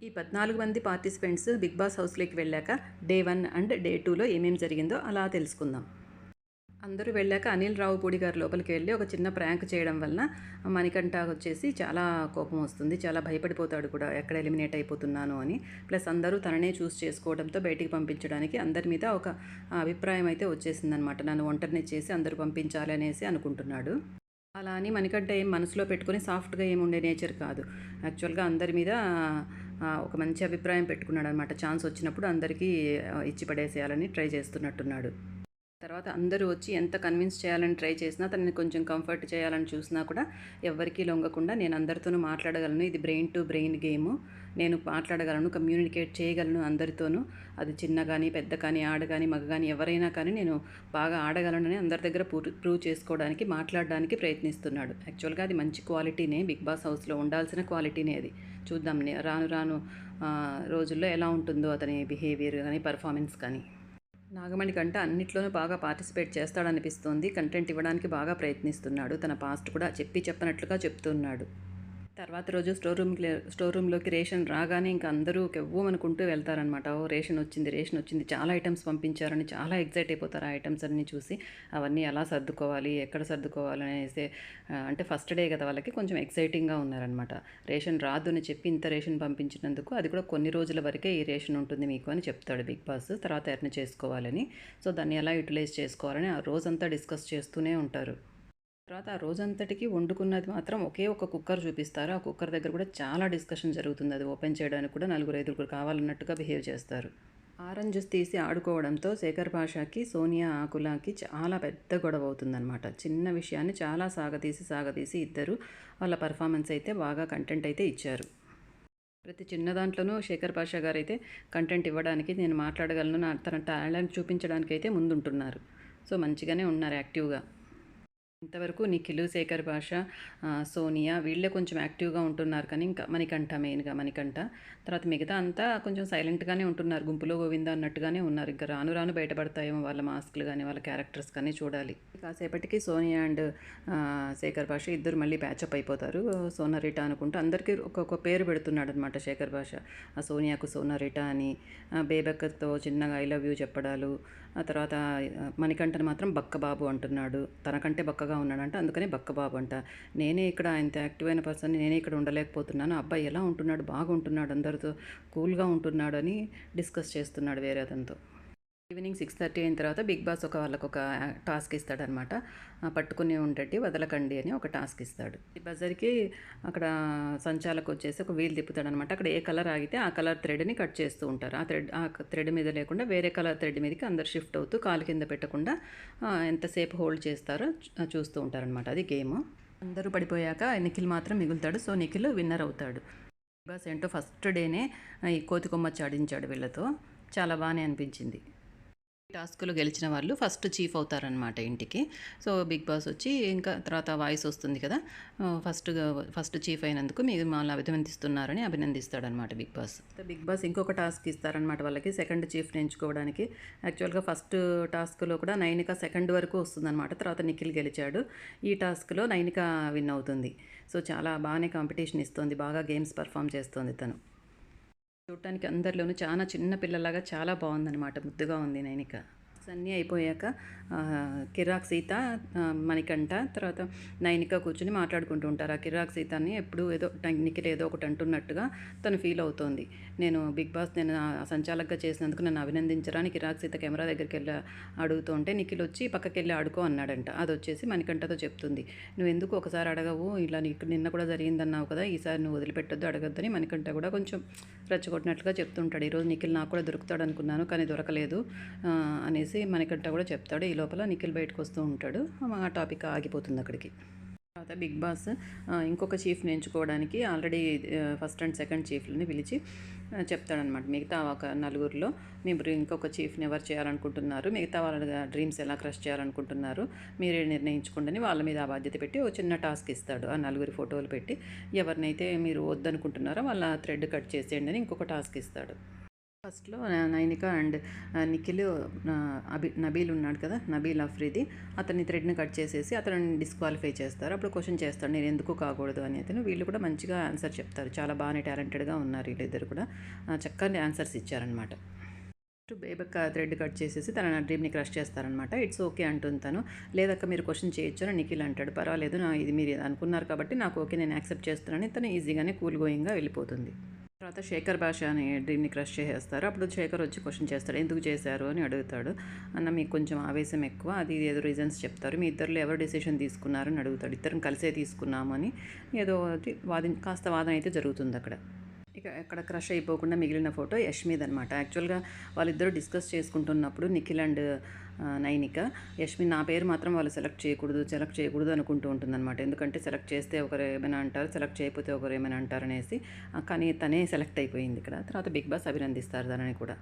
ఈ 14 మంది participants big boss హౌస్‌లోకి వెళ్ళాక డే 1 అండ్ డే 2లో ఏమేమి జరిగిందో అలా తెలుసుకుందాం. అందరూ వెళ్ళాక అనిల్ రావిపూడి గారు లోపలికి వెళ్ళి ఒక చిన్న ప్రాంక్ చేయడం వలన మణికంఠ వచ్చేసి చాలా కోపం వస్తుంది. చాలా భయపడిపోతాడు కూడా ఎక్కడ ఎలిమినేట్ అయిపోతున్నాను అని. ప్లస్ అందరూ తననే చూస్ చేసుకోవడంతో బయటికి పంపించడానికి అందరి మీద ఒక అభిప్రాయం అయితే వచ్చేసిందనమాట. నన్ను ఒంటరిని చేసి అందరూ పంపించాలి అనేసి అనుకుంటున్నాడు. అలా అని మణికంఠ ఏం మనసులో పెట్టుకొని సాఫ్ట్‌గా ఏమి ఉండే నేచర్ కాదు. యాక్చువల్‌గా అందరి మీద ఒక మంచి అభిప్రాయం పెట్టుకున్నాడనమాట. ఛాన్స్ వచ్చినప్పుడు అందరికీ ఇచ్చి పడేసేయాలని ట్రై చేస్తున్నట్టున్నాడు. తర్వాత అందరూ వచ్చి ఎంత కన్విన్స్ చేయాలని ట్రై చేసినా, తనని కొంచెం కంఫర్ట్ చేయాలని చూసినా కూడా ఎవ్వరికీ లొంగకుండా నేను అందరితోనూ మాట్లాడగలను. ఇది బ్రెయిన్ టు బ్రెయిన్ గేము. నేను మాట్లాడగలను, కమ్యూనికేట్ చేయగలను అందరితోనూ. అది చిన్న కానీ, పెద్ద కానీ, ఆడ కానీ, మగ కానీ ఎవరైనా కానీ నేను బాగా ఆడగలనని అందరి దగ్గర ప్రూవ్ చేసుకోవడానికి, మాట్లాడడానికి ప్రయత్నిస్తున్నాడు. యాక్చువల్‌గా అది మంచి క్వాలిటీనే. బిగ్ బాస్ హౌస్‌లో ఉండాల్సిన క్వాలిటీనే అది. చూద్దాం రాను రాను రోజుల్లో ఎలా ఉంటుందో అతని బిహేవియర్ కానీ, పర్ఫార్మెన్స్ కానీ. నాగమణి కంట అన్నిట్లోనూ బాగా పార్టిసిపేట్ చేస్తాడనిపిస్తోంది. కంటెంట్ ఇవ్వడానికి బాగా ప్రయత్నిస్తున్నాడు. తన పాస్ట్ కూడా చెప్పనట్లుగా చెప్తున్నాడు. తర్వాత రోజు స్టోర్ రూమ్‌లోకి రేషన్ రాగానే ఇంక అందరూ కెవ్వుమనుకుంటూ వెళ్తారనమాట. ఓహ్! రేషన్ వచ్చింది. చాలా ఐటెమ్స్ పంపించారని చాలా ఎక్సైట్ అయిపోతారు ఆ ఐటెమ్స్ అన్నీ చూసి. అవన్నీ ఎలా సర్దుకోవాలి, ఎక్కడ సర్దుకోవాలి అనేసి అంటే ఫస్ట్ డే కదా వాళ్ళకి కొంచెం ఎక్సైటింగ్‌గా ఉన్నారనమాట. రేషన్ రాదు అని చెప్పి ఇంత రేషన్ పంపించినందుకు అది కూడా కొన్ని రోజుల వరకే ఈ రేషన్ ఉంటుంది మీకు అని చెప్తాడు బిగ్ బాస్. తర్వాత ఎర్న్ చేసుకోవాలని. సో దాన్ని ఎలా యుటిలైజ్ చేసుకోవాలని ఆ రోజంతా డిస్కస్ చేస్తూనే ఉంటారు. తర్వాత ఆ రోజంతటికి వండుకున్నది మాత్రం ఒకే ఒక కుక్కర్ చూపిస్తారు. ఆ కుక్కర్ దగ్గర కూడా చాలా డిస్కషన్ జరుగుతుంది. అది ఓపెన్ చేయడానికి కూడా నలుగురు, ఐదుగురు కావాలన్నట్టుగా బిహేవ్ చేస్తారు. ఆరెంజెస్ తీసి ఆడుకోవడంతో శేఖర్ భాషకి, సోనియా ఆకులకి చాలా పెద్ద గొడవ అవుతుందన్నమాట. చిన్న విషయాన్ని చాలా సాగదీసి ఇద్దరు వాళ్ళ పర్ఫార్మెన్స్ అయితే బాగా కంటెంట్ అయితే ఇచ్చారు. ప్రతి చిన్న దాంట్లోనూ శేఖర్ భాష గారైతే కంటెంట్ ఇవ్వడానికి నేను మాట్లాడగలను, తన టాలెంట్ చూపించడానికి అయితే ముందుంటున్నారు. సో మంచిగానే ఉన్నారు యాక్టివ్‌గా. ఇంతవరకు నిఖిల్, శేఖర్ భాష, సోనియా వీళ్ళే కొంచెం యాక్టివ్‌గా ఉంటున్నారు కానీ ఇంకా మెయిన్‌గా మణికంఠ. తర్వాత మిగతా అంతా కొంచెం సైలెంట్‌గానే ఉంటున్నారు. గుంపులో గోవింద అన్నట్టుగానే ఉన్నారు. ఇంకా రాను రాను బయటపడతాయేమో వాళ్ళ మాస్కులు గానీ, వాళ్ళ క్యారెక్టర్స్ కానీ చూడాలి. కాసేపటికి సోనియా అండ్ శేఖర్ భాష ఇద్దరు మళ్ళీ ప్యాచప్ అయిపోతారు. సోనారిట అనుకుంటూ అందరికీ ఒక్కొక్క పేరు పెడుతున్నాడనమాట శేఖర్ భాష. సోనియాకు సోనారిట అని, బేబక్కతో చిన్నగా ఐ లవ్ యూ చెప్పడాలు. ఆ తర్వాత మణికంఠని మాత్రం బక్కబాబు అంటున్నాడు. తనకంటే బక్కగా ఉన్నాడంట, అందుకని బక్కబాబు అంట. నేనే ఇక్కడ ఇంత యాక్టివ్ అయిన పర్సన్, నేనే ఇక్కడ ఉండలేకపోతున్నాను. అబ్బాయి ఎలా ఉంటున్నాడు, బాగుంటున్నాడు, అందరితో కూల్గా ఉంటున్నాడు అని డిస్కస్ చేస్తున్నాడు వేరే అతనితో. ఈవినింగ్ 6:30 అయిన తర్వాత బిగ్ బాస్ వాళ్ళకొక టాస్క్ ఇస్తాడనమాట. పట్టుకుని ఉండేటి వదలకండి అని ఒక టాస్క్ ఇస్తాడు. ఈ బజర్కి అక్కడ సంచాలకు వచ్చేసి ఒక వీల్ తిప్పుతాడనమాట. అక్కడ ఏ కలర్ ఆగితే ఆ కలర్ థ్రెడ్ని కట్ చేస్తూ ఉంటారు. ఆ థ్రెడ్ మీద లేకుండా వేరే కలర్ థ్రెడ్ మీదకి అందరు షిఫ్ట్ అవుతూ కాలు కింద పెట్టకుండా ఎంతసేపు హోల్డ్ చేస్తారో చూస్తూ ఉంటారనమాట. అది గేమ్. అందరూ పడిపోయాక నిఖిల్ మాత్రం మిగులుతాడు. సో నిఖిల్ విన్నర్ అవుతాడు. బిగ్ బాస్ ఏంటో ఫస్ట్ డేనే ఈ కోతి కొమ్మచ్చి ఆడించాడు వీళ్ళతో. చాలా బాగానే అనిపించింది. టాస్క్లో గెలిచిన వాళ్ళు ఫస్ట్ చీఫ్ అవుతారనమాట ఇంటికి. సో బిగ్ బాస్ వచ్చి ఇంకా తర్వాత వాయిస్ వస్తుంది కదా, ఫస్ట్ చీఫ్ అయినందుకు మీరు మమ్మల్ని అభినందిస్తున్నారని అభినందిస్తాడనమాట బిగ్ బాస్. బిగ్ బాస్ ఇంకొక టాస్క్ ఇస్తారనమాట వాళ్ళకి, సెకండ్ చీఫ్ని ఎంచుకోవడానికి. యాక్చువల్గా ఫస్ట్ టాస్క్లో కూడా నైనిక సెకండ్ వరకు వస్తుందన్నమాట. తర్వాత నిఖిల్ గెలిచాడు. ఈ టాస్క్లో నైనిక విన్ అవుతుంది. సో చాలా బాగానే కాంపిటీషన్ ఇస్తుంది, బాగా గేమ్స్ పర్ఫామ్ చేస్తుంది తను. చూడటానికి అందరిలోనూ చాలా చిన్న పిల్లలాగా చాలా బాగుందనమాట. ముద్దుగా ఉంది నైనిక. అన్నీ అయిపోయాక కిరాక్ సీత, మణికంఠ, తర్వాత నైనిక కూర్చుని మాట్లాడుకుంటూ ఉంటారు. ఆ కిరాక్ సీతని ఎప్పుడు ఏదో నిఖిల్ ఏదో ఒకటి అంటున్నట్టుగా తను ఫీల్ అవుతోంది. బిగ్ బాస్ నేను సంచాలకుగా చేసినందుకు నన్ను అభినందించరా అని కిరాక్ సీత కెమెరా దగ్గరికి వెళ్ళి అడుగుతూ ఉంటే నిఖిల్ వచ్చి పక్కకి వెళ్ళి ఆడుకో అన్నాడంట. అది వచ్చేసి మణికంఠతో చెప్తుంది, నువ్వు ఎందుకు ఒకసారి అడగవు, ఇలా నీకు నిన్న కూడా జరిగిందన్నావు కదా, ఈసారి నువ్వు వదిలిపెట్టొద్దు, అడగద్దని మణికంఠ కూడా కొంచెం రెచ్చగొట్టినట్లుగా చెప్తుంటాడు. ఈరోజు నిఖిల్ నాకు కూడా దొరుకుతాడు అనుకున్నాను కానీ దొరకలేదు అనేసి మణికంఠ కూడా చెప్తాడు. ఈ లోపల నిఖిల్ బయటకు వస్తూ ఉంటాడు. ఆ టాపిక్ ఆగిపోతుంది అక్కడికి. తర్వాత బిగ్ బాస్ ఇంకొక చీఫ్ని ఎంచుకోవడానికి ఆల్రెడీ ఫస్ట్ అండ్ సెకండ్ చీఫ్లని పిలిచి చెప్తాడనమాట. మిగతా ఒక నలుగురిలో మీరు ఇంకొక చీఫ్ని ఎవరు చేయాలనుకుంటున్నారు, మిగతా వాళ్ళ డ్రీమ్స్ ఎలా క్రష్ చేయాలనుకుంటున్నారు, మీరే నిర్ణయించుకోండి. వాళ్ళ మీద ఆ బాధ్యత పెట్టి ఓ చిన్న టాస్క్ ఇస్తాడు. ఆ నలుగురి ఫోటోలు పెట్టి ఎవరినైతే మీరు వద్దనుకుంటున్నారో వాళ్ళ థ్రెడ్ కట్ చేసేయండి అని ఇంకొక టాస్క్ ఇస్తాడు. ఫస్ట్‌లో నైనిక అండ్ నిఖిల్ నబీల్ ఉన్నాడు కదా! నబీల్ అఫ్రిది అతన్ని థ్రెడ్‌ని కట్ చేసేసి అతనిని డిస్‌క్వాలిఫై చేస్తారు. అప్పుడు క్వెషన్ చేస్తాడు నేను ఎందుకు కాకూడదు అని అతను. వీళ్ళు కూడా మంచిగా ఆన్సర్ చెప్తారు. చాలా బాగానే టాలెంటెడ్‌గా ఉన్నారు వీళ్ళిద్దరు కూడా. చక్కని ఆన్సర్స్ ఇచ్చారనమాట. బేబక్క థ్రెడ్ కట్ చేసేసి తన డ్రీమ్‌ని క్రష్ చేస్తారనమాట. ఇట్స్ ఓకే అంటుంది తను. లేదక్క మీరు క్వెషన్ చేయొచ్చు అని నిఖిల్ అంటాడు. పర్వాలేదు ఇది మీరు అనుకున్నారు కాబట్టి నాకు ఓకే నేను యాక్సెప్ట్ చేస్తున్నానని తను ఈజీగానే కూల్ గోయింగ్‌గా వెళ్ళిపోతుంది. తర్వాత శేఖర్ భాష అని డ్రీమ్‌ని క్రష్ చేసేస్తారు. అప్పుడు శేఖర్ వచ్చి క్వెషన్ చేస్తాడు. ఎందుకు చేశారు అని అడుగుతాడు. అన్న మీకు కొంచెం ఆవేశం ఎక్కువ అది ఏదో రీజన్స్ చెప్తారు. మీ ఇద్దరిలో ఎవరు డెసిషన్ తీసుకున్నారు అని అడుగుతాడు. ఇద్దరం కలిసే తీసుకున్నాము అని ఏదో కాస్త వాదన అయితే జరుగుతుంది అక్కడ. ఇక అక్కడ క్రష్ అయిపోకుండా మిగిలిన ఫోటో యష్మిది అనమాట. యాక్చువల్గా వాళ్ళిద్దరూ డిస్కస్ చేసుకుంటున్నప్పుడు నిఖిల్ అండ్ నైనిక యష్మి నా పేరు మాత్రం వాళ్ళు సెలెక్ట్ చేయకూడదు అనుకుంటూ ఉంటుందన్నమాట. ఎందుకంటే సెలెక్ట్ చేస్తే ఒకరు ఏమైనా అంటారు, సెలెక్ట్ చేయకపోతే ఒకరు ఏమైనా అంటారు అనేసి. కానీ తనే సెలెక్ట్ అయిపోయింది ఇక్కడ. తర్వాత బిగ్ బాస్ అభినందిస్తారు తనని కూడా.